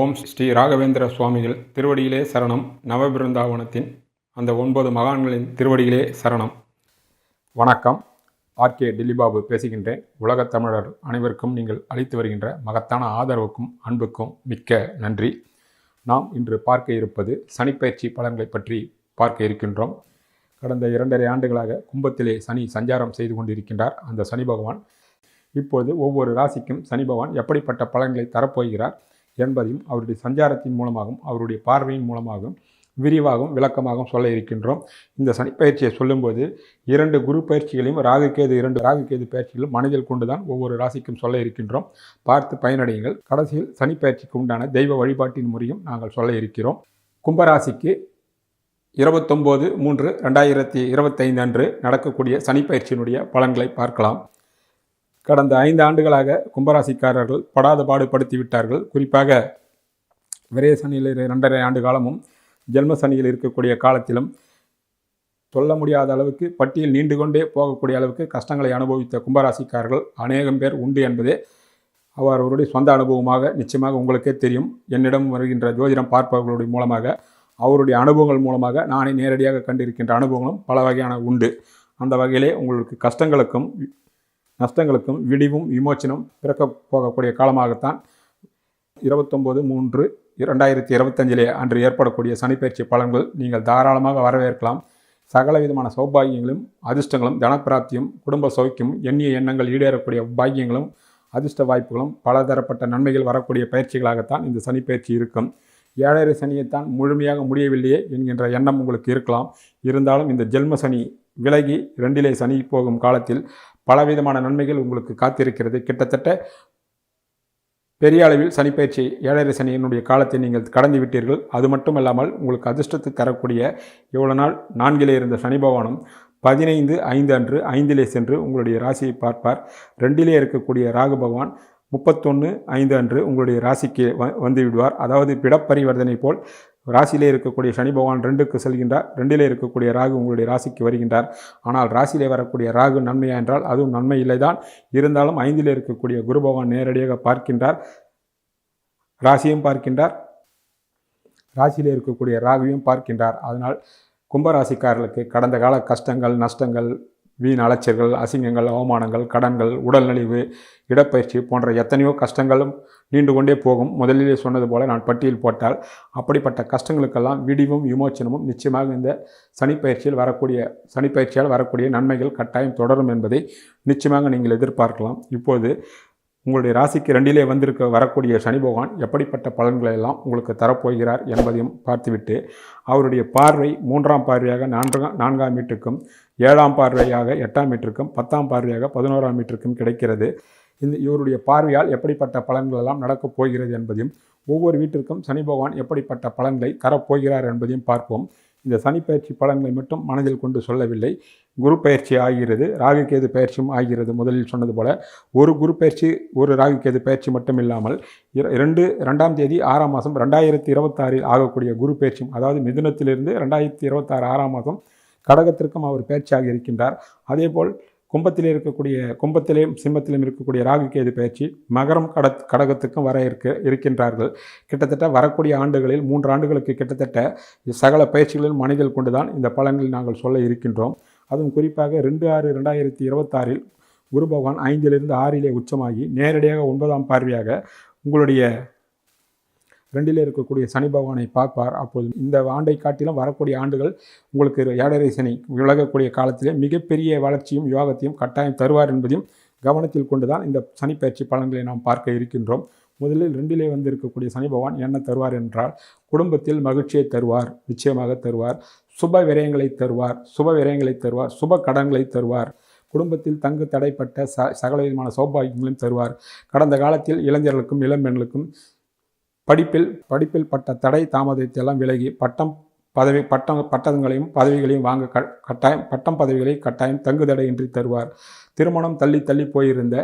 ஓம் ஸ்ரீ ராகவேந்திர சுவாமிகள் திருவடியிலே சரணம். நவபிருந்தாவனத்தின் அந்த 9 மகான்களின் திருவடியிலே சரணம். வணக்கம். ஆர்கே டில்லிபாபு பேசுகின்றேன். உலகத் தமிழர் அனைவருக்கும் நீங்கள் அளித்து வருகின்ற மகத்தான ஆதரவுக்கும் அன்புக்கும் மிக்க நன்றி. நாம் இன்று பார்க்க இருப்பது சனிப்பெயர்ச்சி பலன்களை பற்றி பார்க்க இருக்கின்றோம். கடந்த 2.5 ஆண்டுகளாக கும்பத்திலே சனி சஞ்சாரம் செய்து கொண்டிருக்கின்றார். அந்த சனி பகவான் இப்பொழுது ஒவ்வொரு ராசிக்கும் சனி பகவான் எப்படிப்பட்ட பலன்களை தரப்போகிறார் என்பதையும் அவருடைய சஞ்சாரத்தின் மூலமாகவும் அவருடைய பார்வையின் மூலமாகவும் விரிவாகவும் விளக்கமாகவும் சொல்ல இருக்கின்றோம். இந்த சனிப்பயிற்சியை சொல்லும்போது 2 குரு பயிற்சிகளையும் ராகுகேது 2 ராகுகேது பயிற்சிகளும் மனதில் கொண்டுதான் ஒவ்வொரு ராசிக்கும் சொல்ல இருக்கின்றோம். பார்த்து பயனடையுங்கள். கடைசியில் சனிப்பயிற்சிக்கு உண்டான தெய்வ வழிபாட்டின் முறையும் நாங்கள் சொல்ல இருக்கிறோம். கும்பராசிக்கு 29/3/2025 அன்று நடக்கக்கூடிய சனிப்பயிற்சியினுடைய பலன்களை பார்க்கலாம். கடந்த 5 ஆண்டுகளாக கும்பராசிக்காரர்கள் படாத பாடுபடுத்தி விட்டார்கள். குறிப்பாக விரய சனியில் 2.5 ஆண்டு காலமும் ஜென்ம சனியில் இருக்கக்கூடிய காலத்திலும் சொல்ல முடியாத அளவுக்கு பட்டியல் நீண்டு கொண்டே போகக்கூடிய அளவுக்கு கஷ்டங்களை அனுபவித்த கும்பராசிக்காரர்கள் அநேகம் பேர் உண்டு என்பதே அவருடைய சொந்த அனுபவமாக நிச்சயமாக உங்களுக்கே தெரியும். என்னிடம் வருகின்ற ஜோதிடம் பார்ப்பவர்களுடைய மூலமாக அவருடைய அனுபவங்கள் மூலமாக நானே நேரடியாக கண்டிருக்கின்ற அனுபவங்களும் பல வகையான உண்டு. அந்த வகையிலே உங்களுக்கு கஷ்டங்களுக்கும் நஷ்டங்களுக்கும் விடிவும் விமோச்சனம் பிறக்க போகக்கூடிய காலமாகத்தான் 29/3/2025 அன்று ஏற்படக்கூடிய சனிப்பயிற்சி பலன்கள் நீங்கள் தாராளமாக வரவேற்கலாம். சகல விதமான சௌபாகியங்களும் அதிர்ஷ்டங்களும் தனப்பிராப்தியும் குடும்ப சௌக்கியம் எண்ணிய எண்ணங்கள் ஈடேறக்கூடிய பாக்கியங்களும் அதிர்ஷ்ட வாய்ப்புகளும் பலதரப்பட்ட நன்மைகள் வரக்கூடிய பயிற்சிகளாகத்தான் இந்த சனிப்பயிற்சி இருக்கும். 7.5 சனியைத்தான் முழுமையாக முடியவில்லையே என்கின்ற எண்ணம் உங்களுக்கு இருக்கலாம். இருந்தாலும் இந்த ஜென்ம சனி விலகி 2 சனி போகும் காலத்தில் பலவிதமான நன்மைகள் உங்களுக்கு காத்திருக்கிறது. கிட்டத்தட்ட பெரிய அளவில் சனிப்பயிற்சி 7.5 சனியினுடைய காலத்தை நீங்கள் கடந்து விட்டீர்கள். அது மட்டுமல்லாமல் உங்களுக்கு அதிர்ஷ்டத்தை தரக்கூடிய இவ்வளவு நாள் 4 இருந்த சனி பகவானும் 15/5 அன்று 5 சென்று உங்களுடைய ராசியை பார்ப்பார். 2 இருக்கக்கூடிய ராகு பகவான் 31/5 அன்று உங்களுடைய ராசிக்கு வந்து விடுவார். அதாவது பிடப்பரிவர்த்தனை போல் ராசியிலே இருக்கக்கூடிய சனி பகவான் 2க்கு செல்கின்றார். 2 இருக்கக்கூடிய ராகு உங்களுடைய ராசிக்கு வருகின்றார். ஆனால் ராசியிலே வரக்கூடிய ராகு நன்மையா என்றால் அதுவும் நன்மை இல்லைதான். இருந்தாலும் 5 இருக்கக்கூடிய குரு பகவான் நேரடியாக பார்க்கின்றார், ராசியும் பார்க்கின்றார், ராசியிலே இருக்கக்கூடிய ராகுவையும் பார்க்கின்றார். அதனால் கும்பராசிக்காரர்களுக்கு கடந்த கால கஷ்டங்கள் நஷ்டங்கள் வீண் அலைச்சல்கள் அசிங்கங்கள் அவமானங்கள் கடன்கள் உடல்நலிவு இடப்பயிற்சி போன்ற எத்தனையோ கஷ்டங்களும் நீண்டு கொண்டே போகும். முதலிலே சொன்னது போல நான் பட்டியல் போட்டால் அப்படிப்பட்ட கஷ்டங்களுக்கெல்லாம் விடிவும் விமோச்சனமும் நிச்சயமாக இந்த சனிப்பயிற்சியால் வரக்கூடிய நன்மைகள் கட்டாயம் தொடரும் என்பதை நிச்சயமாக நீங்கள் எதிர்பார்க்கலாம். இப்போது உங்களுடைய ராசிக்கு 2 வரக்கூடிய சனி பகவான் எப்படிப்பட்ட பலன்களை எல்லாம் உங்களுக்கு தரப்போகிறார் என்பதையும் பார்த்துவிட்டு அவருடைய பார்வை 3ஆம் பார்வையாக 4ஆம் வீட்டுக்கும் 7ஆம் பார்வையாக 8ஆம் வீட்டிற்கும் 10ஆம் பார்வையாக 11ஆம் வீட்டிற்கும் கிடைக்கிறது. இவருடைய பார்வையால் எப்படிப்பட்ட பலன்கள் எல்லாம் நடக்கப் போகிறது என்பதையும் ஒவ்வொரு வீட்டிற்கும் சனி பகவான் எப்படிப்பட்ட பலன்களை தரப்போகிறார் என்பதையும் பார்ப்போம். இந்த சனிப்பயிற்சி பலன்களை மட்டும் மனதில் கொண்டு சொல்லவில்லை. குரு பயிற்சி ஆகிறது, ராகுகேது பயிற்சியும் ஆகிறது. முதலில் சொன்னது போல ஒரு குரு பயிற்சி ஒரு ராகுகேது பயிற்சி மட்டும் இல்லாமல் 2ஆம் தேதி 6ஆம் மாதம் 2026 ஆகக்கூடிய குரு பயிற்சியும், அதாவது மிதுனத்திலிருந்து 2026 6ஆம் மாதம் கடகத்திற்கும் அவர் பயிற்சியாக இருக்கின்றார். அதேபோல் கும்பத்திலேயும் சிம்மத்திலும் இருக்கக்கூடிய ராகுகேது பயிற்சி மகரம் கடகத்துக்கும் வர இருக்கின்றார்கள். கிட்டத்தட்ட வரக்கூடிய ஆண்டுகளில் 3 ஆண்டுகளுக்கு கிட்டத்தட்ட சகல பயிற்சிகளில் மனதில் கொண்டுதான் இந்த பலன்களை நாங்கள் சொல்ல இருக்கின்றோம். அதுவும் குறிப்பாக 2/6/2026 குரு பகவான் 5 6 உச்சமாகி நேரடியாக 9ஆம் பார்வையாக உங்களுடைய 2 இருக்கக்கூடிய சனி பகவானை பார்ப்பார். அப்போது இந்த ஆண்டை காட்டிலும் வரக்கூடிய ஆண்டுகள் உங்களுக்கு 7.5 சனி விலகக்கூடிய காலத்திலே மிகப்பெரிய வளர்ச்சியும் யோகத்தையும் கட்டாயம் தருவார் என்பதையும் கவனத்தில் கொண்டுதான் இந்த சனிப்பயிற்சி பலன்களை நாம் பார்க்க இருக்கின்றோம். முதலில் 2 இருக்கக்கூடிய சனி பகவான் என்ன தருவார் என்றால் குடும்பத்தில் மகிழ்ச்சியை தருவார், நிச்சயமாக தருவார். சுப விரயங்களை தருவார், சுப கடன்களை தருவார். குடும்பத்தில் தங்கு தடைப்பட்ட சகல விதமான சௌபாகியங்களையும் தருவார். கடந்த காலத்தில் இளைஞர்களுக்கும் இளம்பெண்களுக்கும் படிப்பில் பட்ட தடை தாமதத்தை எல்லாம் விலகி பட்டங்களையும் பதவிகளையும் வாங்க பதவிகளை கட்டாயம் தங்கு தடையின்றி தருவார். திருமணம் தள்ளி போயிருந்த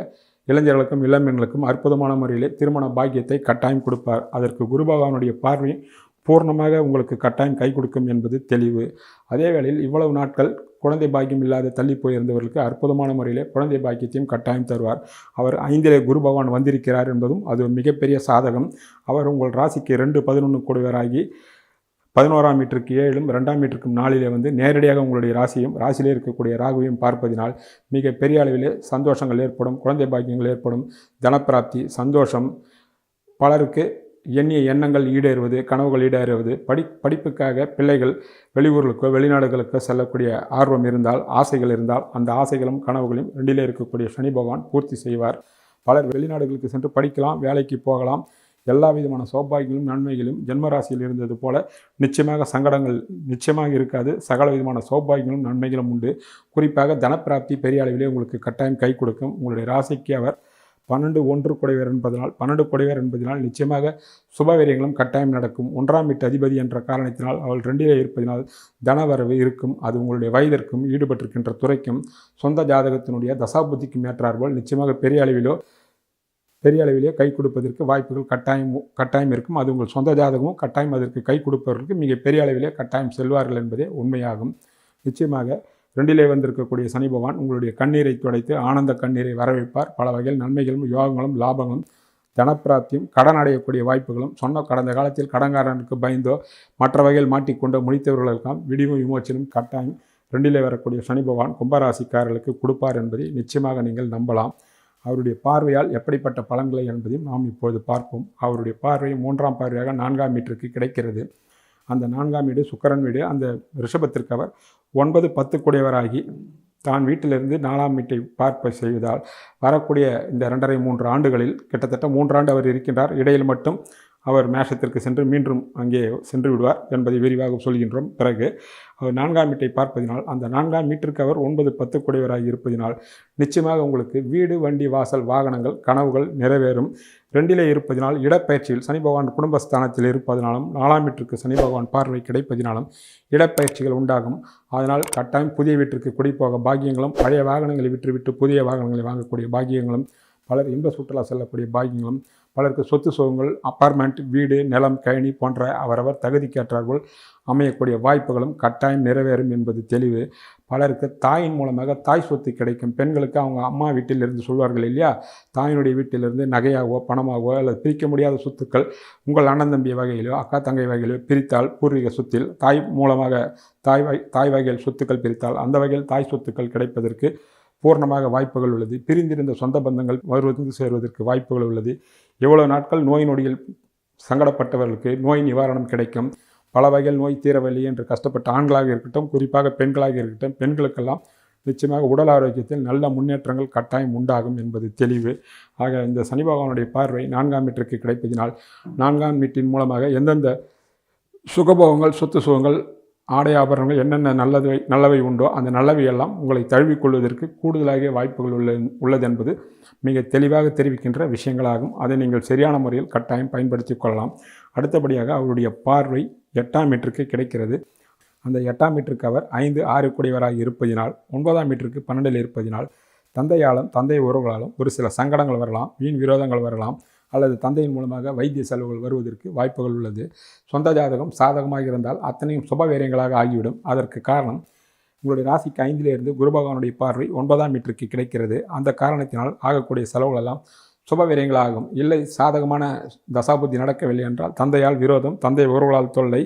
இளைஞர்களுக்கும் இளம்பெண்களுக்கும் அற்புதமான முறையிலே திருமண பாக்கியத்தை கட்டாயம் கொடுப்பார். அதற்கு குரு பகவானுடைய பார்வை பூர்ணமாக உங்களுக்கு கட்டாயம் கை கொடுக்கும் என்பது தெளிவு. அதே வேளையில் இவ்வளவு நாட்கள் குழந்ை பாக்கியம் இல்லாத தள்ளி போயிருந்தவர்களுக்கு அற்புதமான முறையிலே குழந்தை பாக்கியத்தையும் கட்டாயம் தருவார். அவர் 5லே குரு பகவான் வந்திருக்கிறார் என்பதும் அது மிகப்பெரிய சாதகம். அவர் உங்கள் ராசிக்கு 2-11 கூடியவராகி 11ஆம் வீட்டிற்கு 7ம் 2ஆம் வீட்டிற்கும் 4லே வந்து நேரடியாக உங்களுடைய ராசியிலே இருக்கக்கூடிய ராகுவையும் பார்ப்பதினால் மிக பெரிய அளவிலே சந்தோஷங்கள் ஏற்படும், குழந்தை பாக்கியங்கள் ஏற்படும், தனப்பிராப்தி, சந்தோஷம். பலருக்கு எண்ணிய எண்ணங்கள் ஈடேறுவது, கனவுகள் ஈடேறுவது, படிப்புக்காக பிள்ளைகள் வெளியூர்களுக்கோ வெளிநாடுகளுக்கோ செல்லக்கூடிய ஆர்வம் இருந்தால், ஆசைகள் இருந்தால், அந்த ஆசைகளும் கனவுகளையும் 2லே இருக்கக்கூடிய சனி பகவான் பூர்த்தி செய்வார். பலர் வெளிநாடுகளுக்கு சென்று படிக்கலாம், வேலைக்கு போகலாம். எல்லா விதமான சௌபாகியங்களும் நன்மைகளும் ஜென்மராசியில் இருந்தது போல நிச்சயமாக சங்கடங்கள் நிச்சயமாக இருக்காது. சகல விதமான சௌபாகியங்களும் நன்மைகளும் உண்டு. குறிப்பாக தனப்பிராப்தி பெரிய அளவிலே உங்களுக்கு கட்டாயம் கை கொடுக்கும். உங்களுடைய ராசிக்கு அவர் 12 குடைவர் என்பதனால் 12 குடைவர் என்பதனால் நிச்சயமாக சுபவீரியங்களும் கட்டாயம் நடக்கும். 1ஆம் வீட்டு அதிபதி என்ற காரணத்தினால் அவள் 2லே இருப்பதனால் தனவரவு இருக்கும். அது உங்களுடைய வயதிற்கும் ஈடுபட்டிருக்கின்ற துறைக்கும் சொந்த ஜாதகத்தினுடைய தசாபுத்திக்கும் ஏற்றார்போல் நிச்சயமாக பெரிய அளவிலே கை கொடுப்பதற்கு வாய்ப்புகள் கட்டாயம் இருக்கும். அது உங்கள் சொந்த ஜாதகமும் கட்டாயம் அதற்கு கை கொடுப்பவர்களுக்கு மிக பெரிய அளவிலே கட்டாயம் செல்வார்கள் என்பதே உண்மையாகும். நிச்சயமாக 2லே வந்திருக்கக்கூடிய சனி பகவான் உங்களுடைய கண்ணீரை துடைத்து ஆனந்த கண்ணீரை வரவைப்பார். பல வகையில் நன்மைகளும் யோகங்களும் லாபங்களும் தனப்பிராப்தியும் கடன் அடையக்கூடிய வாய்ப்புகளும் கடந்த காலத்தில் கடன்காரனுக்கு பயந்தோ மற்ற வகையில் மாட்டிக்கொண்டோ முடித்தவர்களுக்கெல்லாம் விடிவும் விமோச்சனும் கட்டாயம் 2லே வரக்கூடிய சனி பகவான் கும்பராசிக்காரர்களுக்கு கொடுப்பார் என்பதை நிச்சயமாக நீங்கள் நம்பலாம். அவருடைய பார்வையால் எப்படிப்பட்ட பலன்களை என்பதையும் நாம் இப்போது பார்ப்போம். அவருடைய பார்வை 3ஆம் பார்வையாக 4ஆம் வீட்டிற்கு கிடைக்கிறது. அந்த 4ஆம் வீடு சுக்கிரன் வீடு. அந்த ரிஷபத்திற்கு அவர் 9-10 கூடியவராகி தான் வீட்டிலிருந்து 4ஆம் வீட்டை பார்ப்ப செய்வதால் வரக்கூடிய இந்த 2.5-3 ஆண்டுகளில் கிட்டத்தட்ட 3 ஆண்டு அவர் இருக்கின்றார். இடையில் மட்டும் அவர் மேஷத்திற்கு சென்று மீண்டும் அங்கே சென்று விடுவார் என்பதை விரிவாக சொல்கின்றோம். பிறகு அவர் 4ஆம் வீட்டை பார்ப்பதினால் அந்த 4ஆம் வீட்டிற்கு அவர் 9-10 கூடியவராகி இருப்பதினால் நிச்சயமாக உங்களுக்கு வீடு, வண்டி, வாசல், வாகனங்கள், கனவுகள் நிறைவேறும். 2லே இருப்பதினால் இடப்பெயர்ச்சியில் சனி பகவான் குடும்பஸ்தானத்தில் இருப்பதனாலும் 4ஆம் வீட்டிற்கு சனி பகவான் பார்வை கிடைப்பதினாலும் இடப்பெயர்ச்சிகள் உண்டாகும். அதனால் கட்டாயம் புதிய வீட்டிற்கு குடிப்போக பாக்கியங்களும், பழைய வாகனங்களை விற்றுவிட்டு புதிய வாகனங்களை வாங்கக்கூடிய பாக்கியங்களும், பலர் இன்ப சுற்றுலா செல்லக்கூடிய பாக்கியங்களும், பலருக்கு சொத்து சுகங்கள், அப்பார்ட்மெண்ட், வீடு, நிலம், கழனி போன்ற அவரவர் தகுதிக்கேற்றார்கள் அமையக்கூடிய வாய்ப்புகளும் கட்டாயம் நிறைவேறும் என்பது தெளிவு. பலருக்கு தாயின் மூலமாக தாய் சொத்து கிடைக்கும். பெண்களுக்கு அவங்க அம்மா வீட்டிலிருந்து சொல்வார்கள் இல்லையா, தாயினுடைய வீட்டிலிருந்து நகையாகவோ பணமாகவோ அல்லது பிரிக்க முடியாத சொத்துக்கள் உங்கள் அண்ணன் தம்பி வகையிலோ அக்கா தங்கை வகையிலோ பிரித்தால் பூர்வீக சொத்தில் தாய் மூலமாக தாய் வகையில் சொத்துக்கள் பிரித்தால் அந்த வகையில் தாய் சொத்துக்கள் கிடைப்பதற்கு பூர்ணமாக வாய்ப்புகள் உள்ளது. பிரிந்திருந்த சொந்த பந்தங்கள் சேர்வதற்கு வாய்ப்புகள் உள்ளது. எவ்வளவு நாட்கள் நோய் நொடியில் சங்கடப்பட்டவர்களுக்கு நோய் நிவாரணம் கிடைக்கும். பல வகையில் நோய் தீரவில்லை என்று கஷ்டப்பட்ட ஆண்களாக இருக்கட்டும், குறிப்பாக பெண்களாக இருக்கட்டும், பெண்களுக்கெல்லாம் நிச்சயமாக உடல் ஆரோக்கியத்தில் நல்ல முன்னேற்றங்கள் கட்டாயம் உண்டாகும் என்பது தெளிவு. ஆக இந்த சனி பகவானுடைய பார்வை 4ஆம் வீட்டிற்கு கிடைப்பதினால் 4ஆம் வீட்டின் மூலமாக எந்தெந்த சுகபோகங்கள், சொத்து சுகங்கள், ஆடை ஆபரணங்கள் என்னென்ன நல்லவை உண்டோ அந்த நல்லவையெல்லாம் உங்களை தழுவிக்கொள்வதற்கு கூடுதலாக வாய்ப்புகள் உள்ளது என்பது மிக தெளிவாக தெரிவிக்கின்ற விஷயங்களாகும். அதை நீங்கள் சரியான முறையில் கட்டாயம் பயன்படுத்தி கொள்ளலாம். அடுத்தபடியாக அவருடைய பார்வை 8ஆம் வீட்டிற்கு கிடைக்கிறது. அந்த 8ஆம் வீட்டிற்கு அவர் 5-6 கூடியவராக இருப்பதினால் 9ஆம் வீட்டிற்கு 12ல் இருப்பதினால் தந்தையாலும் தந்தை உறவுகளாலும் ஒரு சில சங்கடங்கள் வரலாம், வீண் விரோதங்கள் வரலாம், அல்லது தந்தையின் மூலமாக வைத்திய செலவுகள் வருவதற்கு வாய்ப்புகள் உள்ளது. சொந்த ஜாதகம் சாதகமாக இருந்தால் அத்தனையும் சுபவேரியங்களாக ஆகிவிடும். அதற்கு காரணம் உங்களுடைய ராசிக்கு 5லே இருந்து குரு பகவானுடைய பார்வை 9ஆம் வீட்டிற்கு கிடைக்கிறது. அந்த காரணத்தினால் ஆகக்கூடிய செலவுகள் எல்லாம் சுபவேரியங்களாகும். இல்லை சாதகமான தசாபுத்தி நடக்கவில்லை என்றால் தந்தையால் விரோதம், தந்தை உறவுகளால் தொல்லை,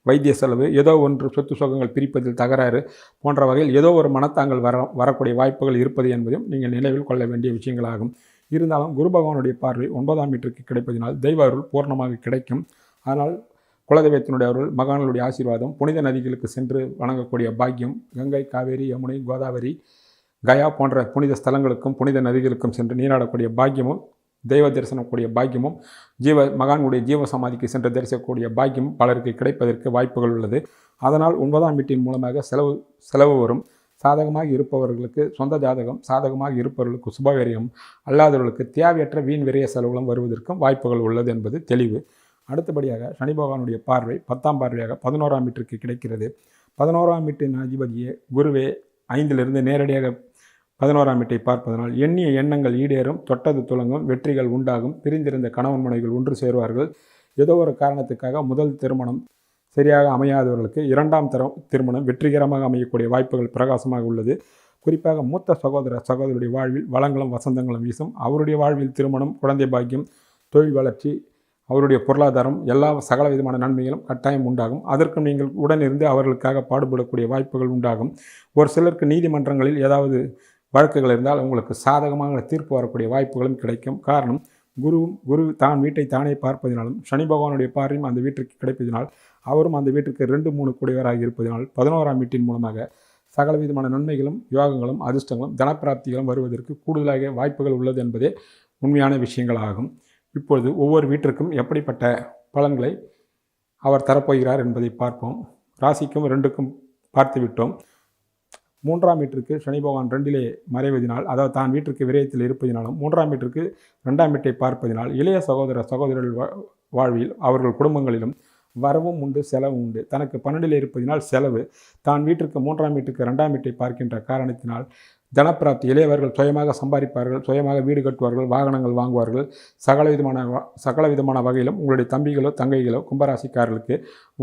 வைத்திய செலவு, ஏதோ ஒன்று சொத்து சுகங்கள் பிரிப்பதில் தகராறு போன்ற வகையில் ஏதோ ஒரு மனத்தாங்கள் வரக்கூடிய வாய்ப்புகள் இருப்பது என்பதையும் நீங்கள் நினைவில் கொள்ள வேண்டிய விஷயங்களாகும். இருந்தாலும் குரு பகவானுடைய பார்வை 9ஆம் வீட்டிற்கு கிடைப்பதினால் தெய்வ அருள் பூர்ணமாக கிடைக்கும். அதனால் குலதெய்வத்தினுடைய அருள், மகான்களுடைய ஆசீர்வாதம், புனித நதிகளுக்கு சென்று வணங்கக்கூடிய பாக்கியம், கங்கை, காவேரி, யமுனை, கோதாவரி, கயா போன்ற புனித ஸ்தலங்களுக்கும் புனித நதிகளுக்கும் சென்று நீராடக்கூடிய பாக்கியமும், தெய்வ தரிசனக்கூடிய பாக்கியமும், மகான்களுடைய ஜீவ சமாதிக்கு சென்று தரிசனக்கூடிய பாக்கியமும் பலருக்கு கிடைப்பதற்கு வாய்ப்புகள் உள்ளது. அதனால் 9ஆம் வீட்டின் மூலமாக செலவு வரும். சாதகமாக இருப்பவர்களுக்கு சொந்த ஜாதகம், சாதகமாக இருப்பவர்களுக்கு சுபவேரியம், அல்லாதவர்களுக்கு தேவையற்ற வீண் விரைய செலவுகளும் வருவதற்கும் வாய்ப்புகள் உள்ளது என்பது தெளிவு. அடுத்தபடியாக சனி பகவானுடைய பார்வை 10ஆம் பார்வையாக 11ஆம் வீட்டிற்கு கிடைக்கிறது. 11ஆம் வீட்டின் அதிபதியே குருவே 5லிருந்து நேரடியாக 11ஆம் வீட்டை பார்ப்பதனால் எண்ணிய எண்ணங்கள் ஈடேறும், தொட்டது துலங்கும், வெற்றிகள் உண்டாகும், பிரிந்திருந்த கணவன் மனைவிகள் ஒன்று சேருவார்கள், ஏதோ ஒரு காரணத்துக்காக முதல் திருமணம் சரியாக அமையாதவர்களுக்கு இரண்டாம் திருமணம் வெற்றிகரமாக அமையக்கூடிய வாய்ப்புகள் பிரகாசமாக உள்ளது. குறிப்பாக மூத்த சகோதரருடைய வாழ்வில் வளங்களும் வசந்தங்களும் வீசும். அவருடைய வாழ்வில் திருமணம், குழந்தை பாக்கியம், தொழில் வளர்ச்சி, அவருடைய பொருளாதாரம் எல்லா சகல விதமான நன்மைகளும் கட்டாயம் உண்டாகும். அதற்கும் நீங்கள் உடனிருந்து அவர்களுக்காக பாடுபடக்கூடிய வாய்ப்புகள் உண்டாகும். ஒரு சிலருக்கு நீதிமன்றங்களில் ஏதாவது வழக்குகள் இருந்தால் உங்களுக்கு சாதகமாக தீர்ப்பு வரக்கூடிய வாய்ப்புகளும் கிடைக்கும். காரணம், குரு தான் வீட்டை தானே பார்ப்பதினாலும் சனி பகவானுடைய பார்வையும் அந்த வீட்டிற்கு கிடைப்பதினால் அவரும் அந்த வீட்டிற்கு 2-3 கூடியவராக இருப்பதனால் 11ஆம் வீட்டின் மூலமாக சகல விதமான நன்மைகளும் யோகங்களும் அதிர்ஷ்டங்களும் தனப்பிராப்திகளும் வருவதற்கு கூடுதலாக வாய்ப்புகள் உள்ளது என்பதே உண்மையான விஷயங்கள் ஆகும். இப்பொழுது ஒவ்வொரு வீட்டிற்கும் எப்படிப்பட்ட பலன்களை அவர் தரப்போகிறார் என்பதை பார்ப்போம். ராசிக்கும் 2க்கும் பார்த்து விட்டோம். 3ஆம் வீட்டிற்கு சனி பகவான் 2லே மறைவதினால், அதாவது தான் வீட்டிற்கு விரயத்தில் இருப்பதினாலும் 3ஆம் வீட்டிற்கு 2ஆம் வீட்டை பார்ப்பதினால் இளைய சகோதரர்கள் வாழ்வில் அவர்கள் குடும்பங்களிலும் வரவும் உண்டு, செலவும் உண்டு. தனக்கு 12ல் இருப்பதினால் செலவு, தான் வீட்டிற்கு 3ஆம் வீட்டுக்கு 2ஆம் வீட்டை பார்க்கின்ற காரணத்தினால் தனப்பிராப்தி. இளையவர்கள் சுயமாக சம்பாதிப்பார்கள், சுயமாக வீடு கட்டுவார்கள், வாகனங்கள் வாங்குவார்கள். சகல விதமான வகையிலும் உங்களுடைய தம்பிகளோ தங்கைகளோ கும்பராசிக்காரர்களுக்கு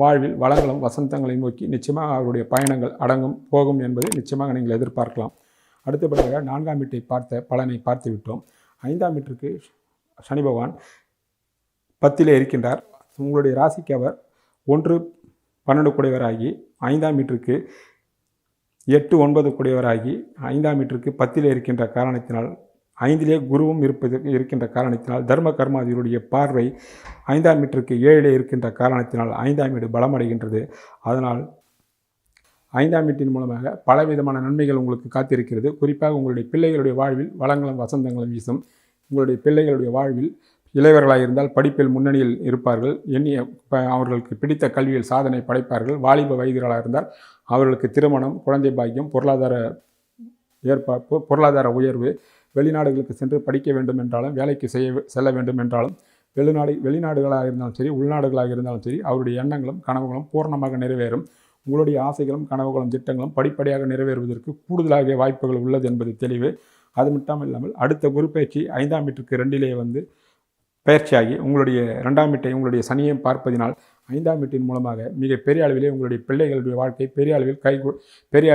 வாழ்வில் வளங்களும் வசந்தங்களை நோக்கி நிச்சயமாக அவருடைய பயணங்கள் போகும் என்பதை நிச்சயமாக நீங்கள் எதிர்பார்க்கலாம். அடுத்தபடியாக 4ஆம் வீட்டை பார்த்த பலனை பார்த்து விட்டோம். 5ஆம் வீட்டிற்கு சனி பகவான் 10லே இருக்கின்றார். உங்களுடைய ராசிக்கு அவர் 1-12 கூடியவராகி 5ஆம் வீட்டிற்கு 8-9 கூடியவராகி 5ஆம் வீட்டிற்கு 10லே இருக்கின்ற காரணத்தினால், 5லே குருவும் இருக்கின்ற காரணத்தினால், தர்ம கர்மாதிகளுடைய பார்வை 5ஆம் வீட்டிற்கு 7லே இருக்கின்ற காரணத்தினால் 5ஆம் வீடு பலமடைகின்றது. அதனால் 5ஆம் வீட்டின் மூலமாக பலவிதமான நன்மைகள் உங்களுக்கு காத்திருக்கிறது. குறிப்பாக உங்களுடைய பிள்ளைகளுடைய வாழ்வில் வளங்களும் வசந்தங்களும் வீசும். உங்களுடைய பிள்ளைகளுடைய வாழ்வில் இளையவர்களாக இருந்தால் படிப்பில் முன்னணியில் இருப்பார்கள். அவர்களுக்கு பிடித்த கல்வியில் சாதனை படைப்பார்கள். வாலிப வயதிகளாக இருந்தால் அவர்களுக்கு திருமணம், குழந்தை பாக்கியம், பொருளாதார உயர்வு, வெளிநாடுகளுக்கு சென்று படிக்க வேண்டும் என்றாலும், வேலைக்கு செல்ல வேண்டும் என்றாலும், வெளிநாடுகளாக இருந்தாலும் சரி, உள்நாடுகளாக இருந்தாலும் சரி, அவருடைய எண்ணங்களும் கனவுகளும் பூர்ணமாக நிறைவேறும். உங்களுடைய ஆசைகளும் கனவுகளும் திட்டங்களும் படிப்படியாக நிறைவேறுவதற்கு கூடுதலாக வாய்ப்புகள் உள்ளது என்பது தெளிவு. அது மட்டும் இல்லாமல் அடுத்த குரு பயிற்சி 5ஆம் வீட்டுக்கு 2லே பயிற்சியாகி உங்களுடைய 2ஆம் வீட்டை உங்களுடைய சனியை பார்ப்பதினால் 5ஆம் வீட்டின் மூலமாக மிக பெரிய அளவிலே உங்களுடைய பிள்ளைகளுடைய வாழ்க்கை பெரிய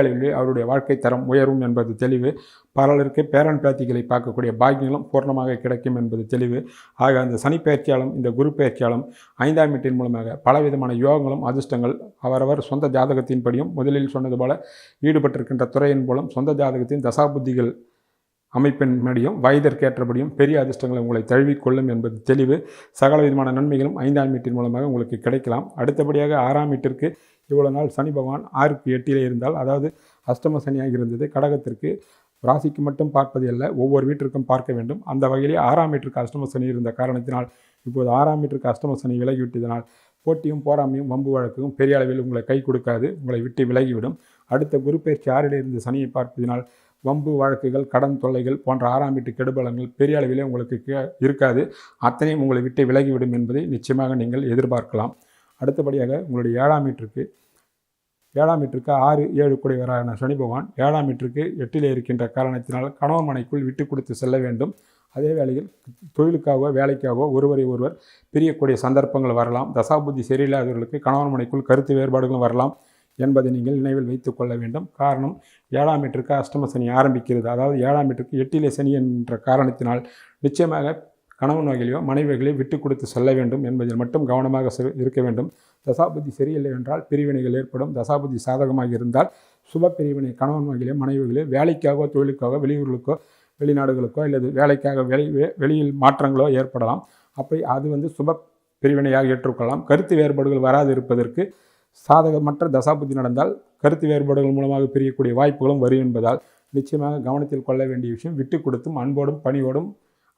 அளவிலே அவருடைய வாழ்க்கை தரம் உயரும் என்பது தெளிவு. பலருக்கு பேரன் பேத்திகளை பார்க்கக்கூடிய பாக்கியங்களும் பூர்ணமாக கிடைக்கும் என்பது தெளிவு. ஆக அந்த சனி பயிற்சியாலும் இந்த குரு பயிற்சியாலும் 5ஆம் வீட்டின் மூலமாக பலவிதமான யோகங்களும் அதிர்ஷ்டங்கள் அவரவர் சொந்த ஜாதகத்தின்படியும் முதலில் சொன்னது போல ஈடுபட்டிருக்கின்ற துறையின் மூலம் சொந்த ஜாதகத்தின் தசாபுத்திகள் அமைப்பின் படியும் வயதிற்கேற்றபடியும் பெரிய அதிர்ஷ்டங்களை உங்களை தழுவிக்கொள்ளும் என்பது தெளிவு. சகல விதமான நன்மைகளும் 5ஆம் வீட்டின் மூலமாக உங்களுக்கு கிடைக்கலாம். அடுத்தபடியாக 6ஆம் வீட்டிற்கு இவ்வளவு நாள் சனி பகவான் 6க்கு 8லே இருந்தால், அதாவது அஷ்டம சனியாக இருந்தது. கடகத்திற்கு ராசிக்கு மட்டும் பார்ப்பது அல்ல, ஒவ்வொரு வீட்டிற்கும் பார்க்க வேண்டும். அந்த வகையிலே 6ஆம் வீட்டிற்கு அஷ்டம சனி இருந்த காரணத்தினால் இப்போது 6ஆம் வீட்டிற்கு அஷ்டம சனி விலகிவிட்டதனால் போட்டியும் போராமையும் வம்பு வழக்கும் பெரிய அளவில் உங்களை கை கொடுக்காது, உங்களை விட்டு விலகிவிடும். அடுத்த குரு பயிற்சி 6லே இருந்து சனியை பார்ப்பதினால் வம்பு வழக்குகள், கடன் தொல்லைகள் போன்ற 6ஆம் வீட்டு கெடுபலங்கள் பெரிய அளவிலே உங்களுக்கு இருக்காது. அத்தனையும் உங்களை விட்டு விலகிவிடும் என்பதை நிச்சயமாக நீங்கள் எதிர்பார்க்கலாம். அடுத்தபடியாக உங்களுடைய 7ஆம் வீட்டிற்கு 6-7 கூடியவரான சனி பகவான் 7ஆம் வீட்டிற்கு 8லே இருக்கின்ற காரணத்தினால் கணவன் மனைக்குள் விட்டு கொடுத்து செல்ல வேண்டும். அதே வேளையில் தொழிலுக்காகவோ வேலைக்காகவோ ஒருவர் பிரியக்கூடிய சந்தர்ப்பங்கள் வரலாம். தசாபுத்தி சரியில்லாதவர்களுக்கு கணவன் மனைக்குள் கருத்து வேறுபாடுகளும் வரலாம் என்பதை நீங்கள் நினைவில் வைத்துக் கொள்ள வேண்டும். காரணம், 7ஆம் வீட்டிற்கு அஷ்டம சனி ஆரம்பிக்கிறது. அதாவது 7ஆம் வீட்டிற்கு 8லே சனி என்ற காரணத்தினால் நிச்சயமாக கணவன் வகையிலையோ மனைவி வகையிலையோ விட்டு கொடுத்து செல்ல வேண்டும் என்பதில் மட்டும் கவனமாக இருக்க வேண்டும். தசாபுத்தி சரியில்லை என்றால் பிரிவினைகள் ஏற்படும். தசாபுத்தி சாதகமாக இருந்தால் சுப பிரிவினை கணவன் வகையிலையோ மனைவி வகையிலையோ வேலைக்காகவோ தொழிலுக்காகவோ வெளியூர்களுக்கோ வெளிநாடுகளுக்கோ அல்லது வேலைக்காக வெளியில் மாற்றங்களோ ஏற்படலாம். அப்படி அது சுப பிரிவினையாக ஏற்றுக்கொள்ளலாம். கருத்து வேறுபாடுகள் வராது இருப்பதற்கு சாதகமற்ற தசாபுத்தி நடந்தால் கருத்து வேறுபாடுகள் மூலமாக பிரியக்கூடிய வாய்ப்புகளும் வரும் என்பதால் நிச்சயமாக கவனத்தில் கொள்ள வேண்டிய விஷயம், விட்டு கொடுத்தும் அன்போடும் பணியோடும்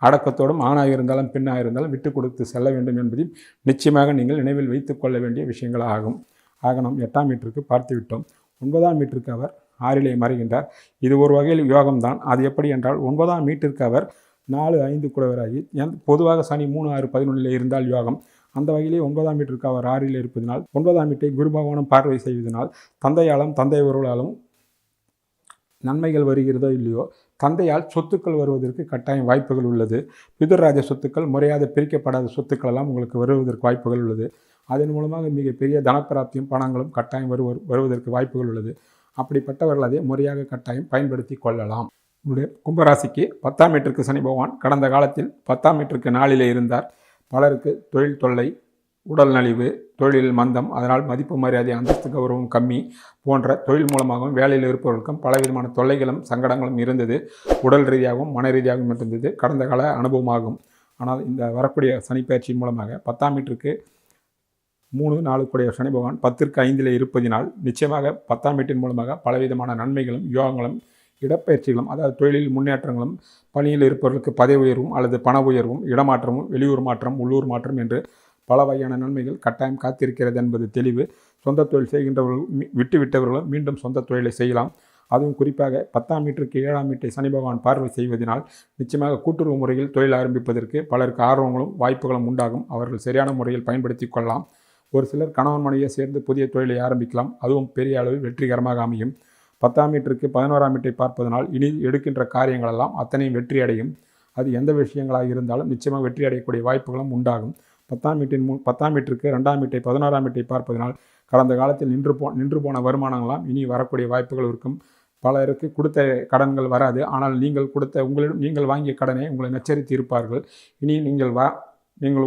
அடக்கத்தோடும் ஆணாக இருந்தாலும் பெண்ணாக இருந்தாலும் விட்டு கொடுத்து செல்ல வேண்டும் என்பதையும் நிச்சயமாக நீங்கள் நினைவில் வைத்துக் கொள்ள வேண்டிய விஷயங்கள் ஆகும். ஆக நாம் 8ஆம் வீட்டிற்கு பார்த்து விட்டோம். 9ஆம் வீட்டிற்கு அவர் 6லே மறைகின்றார். இது ஒரு வகையில் யோகம்தான். அது எப்படி என்றால் 9ஆம் வீட்டிற்கு அவர் 4-5 கூடவராகி, பொதுவாக சனி 3-6-11லே இருந்தால் யோகம். அந்த வகையிலே 9ஆம் வீட்டிற்கு அவர் 6ல் இருப்பதனால் 9ஆம் வீட்டை குரு பகவானும் பார்வை செய்வதனால் தந்தை உறவுகளாலும் நன்மைகள் வருகிறதோ இல்லையோ, தந்தையால் சொத்துக்கள் வருவதற்கு கட்டாயம் வாய்ப்புகள் உள்ளது. பிதுர்ராஜ சொத்துக்கள், முறையாக பிரிக்கப்படாத சொத்துக்கள் எல்லாம் உங்களுக்கு வருவதற்கு வாய்ப்புகள் உள்ளது. அதன் மூலமாக மிகப்பெரிய தனப்பிராப்தியும் பணங்களும் கட்டாயம் வருவதற்கு வாய்ப்புகள் உள்ளது. அப்படிப்பட்டவர்கள் அதை முறையாக கட்டாயம் பயன்படுத்தி கொள்ளலாம். உங்களுடைய கும்பராசிக்கு 10ஆம் வீட்டிற்கு சனி பகவான் கடந்த காலத்தில் 10ஆம் வீட்டிற்கு 4லே இருந்தார். பலருக்கு தொழில் தொல்லை, உடல் நலிவு, தொழிலில் மந்தம், அதனால் மதிப்பு மரியாதை, அந்தஸ்து, கௌரவம் கம்மி போன்ற தொழில் மூலமாகவும் வேலையில் இருப்பவர்களுக்கும் பலவிதமான தொல்லைகளும் சங்கடங்களும் இருந்தது. உடல் ரீதியாகவும் மன ரீதியாகவும் இருந்தது கடந்த கால அனுபவமாகும். ஆனால் இந்த வரக்கூடிய சனிப்பெயர்ச்சியின் மூலமாக 10ஆம் வீட்டிற்கு 3, 4 கூடிய சனி பகவான் 10ற்கு 5லே இருப்பதினால் நிச்சயமாக 10ஆம் வீட்டின் மூலமாக பலவிதமான நன்மைகளும் யோகங்களும் இடப்பெயர்ச்சிகளும், அதாவது தொழிலில் முன்னேற்றங்களும், பணியில் இருப்பவர்களுக்கு பதவி உயர்வும் அல்லது பண உயர்வும், இடமாற்றமும், வெளியூர் மாற்றம், உள்ளூர் மாற்றம் என்று பல வகையான நன்மைகள் கட்டாயம் காத்திருக்கிறது என்பது தெளிவு. சொந்த தொழில் செய்கின்றவர்கள் விட்டுவிட்டவர்களும் மீண்டும் சொந்த தொழிலை செய்யலாம். அதுவும் குறிப்பாக 10ஆம் வீட்டிற்கு 7ஆம் வீட்டை சனி பகவான் பார்வை செய்வதனால் நிச்சயமாக கூட்டுறவு முறையில் தொழில் ஆரம்பிப்பதற்கு பலருக்கு ஆர்வங்களும் வாய்ப்புகளும் உண்டாகும். அவர்கள் சரியான முறையில் பயன்படுத்தி கொள்ளலாம். ஒரு சிலர் கணவன் மனைவியை சேர்ந்து புதிய தொழிலை ஆரம்பிக்கலாம். அதுவும் பெரிய அளவில் வெற்றிகரமாக அமையும். 10ஆம் வீட்டிற்கு 11ஆம் வீட்டை பார்ப்பதனால் இனி எடுக்கின்ற காரியங்களெல்லாம் அத்தனையும் வெற்றி அடையும். அது எந்த விஷயங்களாக இருந்தாலும் நிச்சயமாக வெற்றி அடையக்கூடிய வாய்ப்புகளும் உண்டாகும். 10ஆம் வீட்டிற்கு 2ஆம் வீட்டை 11ஆம் வீட்டை பார்ப்பதனால் கடந்த காலத்தில் நின்று போன வருமானங்களாம் இனி வரக்கூடிய வாய்ப்புகள் இருக்கும். பலருக்கு கொடுத்த கடன்கள் வராது. ஆனால் நீங்கள் வாங்கிய கடனை உங்களை நச்சரித்து இருப்பார்கள். இனி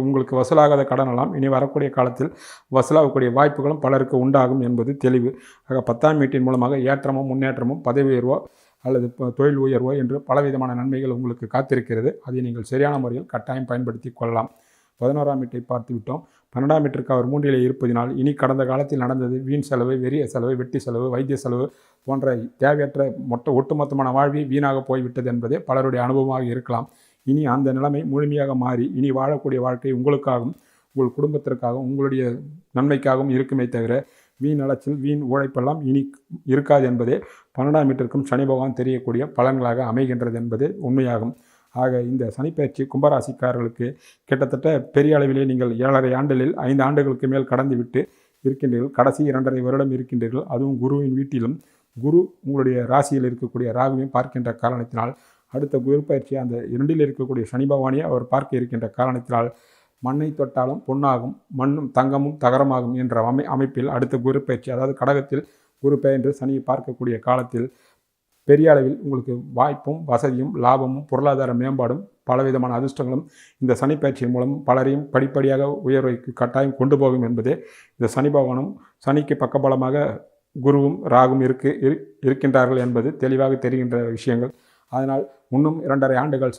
உங்களுக்கு வசூலாகாத கடனெல்லாம் இனி வரக்கூடிய காலத்தில் வசூலாகக்கூடிய வாய்ப்புகளும் பலருக்கு உண்டாகும் என்பது தெளிவு. ஆக 10ஆம் வீட்டின் மூலமாக ஏற்றமும் முன்னேற்றமும், பதவி உயர்வோ அல்லது தொழில் உயர்வோ என்று பலவிதமான நன்மைகள் உங்களுக்கு காத்திருக்கிறது. அதை நீங்கள் சரியான முறையில் கட்டாயம் பயன்படுத்தி கொள்ளலாம். 11ஆம் வீட்டை பார்த்து விட்டோம். 12ஆம் வீட்டிற்கு அவர் 3லே இருப்பதினால் இனி கடந்த காலத்தில் நடந்தது வீண் செலவு, வெறிய செலவு, வெட்டி செலவு, வைத்திய செலவு போன்ற தேவையற்ற ஒட்டுமொத்தமான வாழ்வி வீணாக போய்விட்டது என்பதே பலருடைய அனுபவமாக இருக்கலாம். இனி அந்த நிலைமை முழுமையாக மாறி இனி வாழக்கூடிய வாழ்க்கை உங்களுக்காகவும் உங்கள் குடும்பத்திற்காகவும் உங்களுடைய நன்மைக்காகவும் இருக்குமே தவிர வீண் அலைச்சல், வீண் உழைப்பெல்லாம் இனி இருக்காது என்பதே 12ஆம் வீட்டிற்கும் சனி பகவான் தெரியக்கூடிய பலன்களாக அமைகின்றது என்பது உண்மையாகும். ஆக இந்த சனிப்பெயர்ச்சி கும்பராசிக்காரர்களுக்கு கிட்டத்தட்ட பெரிய அளவிலே நீங்கள் 7.5 ஆண்டுகளில் 5 ஆண்டுகளுக்கு மேல் கடந்து விட்டு இருக்கின்றீர்கள். கடைசி 2.5 வருடம் இருக்கின்றீர்கள். அதுவும் குருவின் வீட்டிலும் குரு உங்களுடைய ராசியில் இருக்கக்கூடிய ராகுவையும் பார்க்கின்ற காரணத்தினால் அடுத்த குரு பயிற்சி அந்த 2ல் இருக்கக்கூடிய சனி பகவானையே அவர் பார்க்க இருக்கின்ற காரணத்தினால் மண்ணை தொட்டாலும் பொன்னாகும், மண்ணும் தங்கமும் தகரமாகும் என்ற அமைப்பில் அடுத்த குரு பயிற்சி, அதாவது கடகத்தில் குரு பெயர்ந்து சனியை பார்க்கக்கூடிய காலத்தில் பெரிய அளவில் உங்களுக்கு வாய்ப்பும் வசதியும் லாபமும் பொருளாதார மேம்பாடும் பலவிதமான அதிர்ஷ்டங்களும் இந்த சனி பயிற்சியின் மூலம் பலரையும் படிப்படியாக உயர்வைக்கு கட்டாயம் கொண்டு போகும் என்பதே இந்த சனி பகவானும் சனிக்கு பக்கபலமாக குருவும் ராகும் இருக்கின்றார்கள் என்பது தெளிவாக தெரிகின்ற விஷயங்கள். அதனால் இன்னும் 2.5 ஆண்டுகள்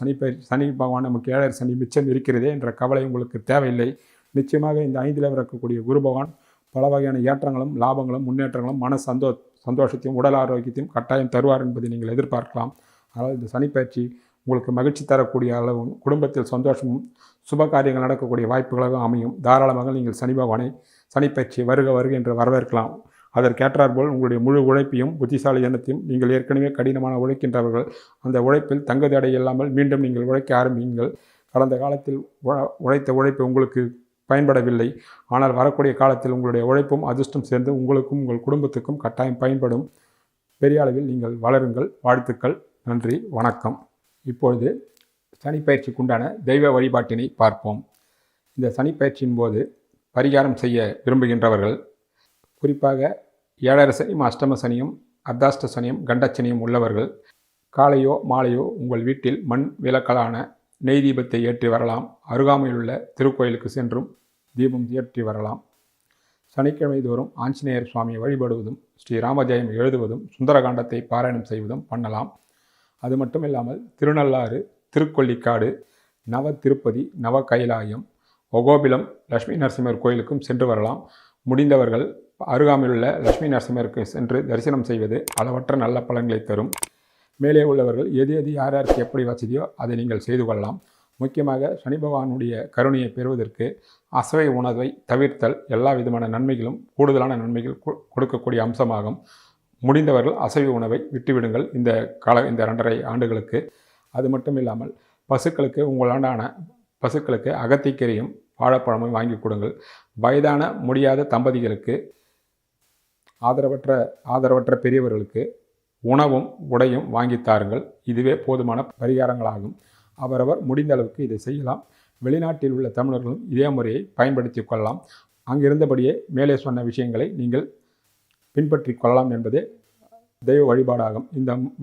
சனி பகவான் நமக்கு 7.5 சனி மிச்சம் இருக்கிறதே என்ற கவலை உங்களுக்கு தேவையில்லை. நிச்சயமாக இந்த 5ல் இருக்கக்கூடிய குரு பகவான் பல வகையான ஏற்றங்களும் லாபங்களும் முன்னேற்றங்களும் மன சந்தோஷத்தையும் உடல் ஆரோக்கியத்தையும் கட்டாயம் தருவார் என்பதை நீங்கள் எதிர்பார்க்கலாம். அதனால் இந்த சனிப்பெயர்ச்சி உங்களுக்கு மகிழ்ச்சி தரக்கூடிய அளவும் குடும்பத்தில் சந்தோஷமும் சுப காரியங்கள் நடக்கக்கூடிய வாய்ப்புகளாக அமையும். தாராளமாக நீங்கள் சனி பகவானை சனிப்பெயர்ச்சி வருக என்று வரவேற்கலாம். அதற்கேற்றாற்போல் உங்களுடைய முழு உழைப்பையும் புத்திசாலி எண்ணத்தையும், நீங்கள் ஏற்கனவே கடினமான உழைக்கின்றவர்கள் அந்த உழைப்பில் தங்குதடை இல்லாமல் மீண்டும் நீங்கள் உழைக்க ஆரம்பியுங்கள். கடந்த காலத்தில் உழைத்த உழைப்பு உங்களுக்கு பயன்படவில்லை. ஆனால் வரக்கூடிய காலத்தில் உங்களுடைய உழைப்பும் அதிர்ஷ்டம் சேர்ந்து உங்களுக்கும் உங்கள் குடும்பத்துக்கும் கட்டாயம் பயன்படும். பெரிய அளவில் நீங்கள் வளருங்கள். வாழ்த்துக்கள். நன்றி, வணக்கம். இப்பொழுது சனிப்பெயர்ச்சிக்குண்டான தெய்வ வழிபாட்டினை பார்ப்போம். இந்த சனிப்பெயர்ச்சியின் போது பரிகாரம் செய்ய விரும்புகின்றவர்கள், குறிப்பாக 7.5 சனியும் அஷ்டம சனியும் அர்த்தாஷ்ட சனியும் கண்டச்சனியும் உள்ளவர்கள் காலையோ மாலையோ உங்கள் வீட்டில் மண் விளக்கலான நெய் தீபத்தை ஏற்றி வரலாம். அருகாமையில் உள்ள திருக்கோயிலுக்கு சென்றும் தீபம் ஏற்றி வரலாம். சனிக்கிழமை தோறும் ஆஞ்சநேயர் சுவாமியை வழிபடுவதும், ஸ்ரீராமஜெயம் எழுதுவதும், சுந்தரகாண்டத்தை பாராயணம் செய்வதும் பண்ணலாம். அது மட்டும் இல்லாமல் திருநள்ளாறு, திருக்கொள்ளிக்காடு, நவ திருப்பதி, நவ கைலாயம், ஒகோபிலம் லட்சுமி நரசிம்மர் கோயிலுக்கும் சென்று வரலாம். முடிந்தவர்கள் அருகாமையில் உள்ள லட்சுமி நரசிம்மருக்கு சென்று தரிசனம் செய்வது அளவற்ற நல்ல பலன்களை தரும். மேலே உள்ளவர்கள் எது யாருக்கு எப்படி வசதியோ அதை நீங்கள் செய்து கொள்ளலாம். முக்கியமாக சனி பகவானுடைய கருணையை பெறுவதற்கு அசைவ உணவை தவிர்த்தல் எல்லா விதமான நன்மைகளும் கூடுதலான நன்மைகள் கொடுக்கக்கூடிய அம்சமாகும். முடிந்தவர்கள் அசைவ உணவை விட்டுவிடுங்கள் இந்த 2.5 ஆண்டுகளுக்கு. அது மட்டும் இல்லாமல் பசுக்களுக்கு உங்களாண்டான பசுக்களுக்கு அகத்திக்கீரையும் வாழைப்பழமும் வாங்கி கொடுங்கள். வயதான முடியாத தம்பதிகளுக்கு, ஆதரவற்ற பெரியவர்களுக்கு உணவும் உடையும் வாங்கித் தாருங்கள். இதுவே போதுமான பரிகாரங்களாகும். அவரவர் முடிந்த அளவுக்கு இதை செய்யலாம். வெளிநாட்டில் உள்ள தமிழர்களும் இதே முறையை பயன்படுத்தி கொள்ளலாம். அங்கிருந்தபடியே மேலே சொன்ன விஷயங்களை நீங்கள் பின்பற்றி கொள்ளலாம் என்பதே தெய்வ வழிபாடாகும்.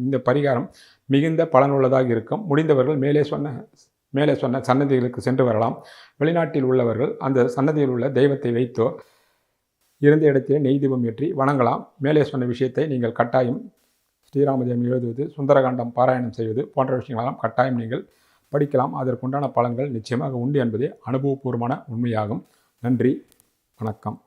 இந்த பரிகாரம் மிகுந்த பலனுள்ளதாக இருக்கும். முடிந்தவர்கள் மேலே சொன்ன சன்னதிகளுக்கு சென்று வரலாம். வெளிநாட்டில் உள்ளவர்கள் அந்த சன்னதியில் உள்ள தெய்வத்தை வைத்தோ இருந்த இடத்திலே நெய் தீபம் ஏற்றி வணங்கலாம். மேலே சொன்ன விஷயத்தை நீங்கள் கட்டாயம் ஸ்ரீராமஜெயம் எழுதுவது, சுந்தரகாண்டம் பாராயணம் செய்வது போன்ற விஷயங்களெல்லாம் கட்டாயம் நீங்கள் படிக்கலாம். அதற்குண்டான பலன்கள் நிச்சயமாக உண்டு என்பதே அனுபவபூர்வமான உண்மையாகும். நன்றி, வணக்கம்.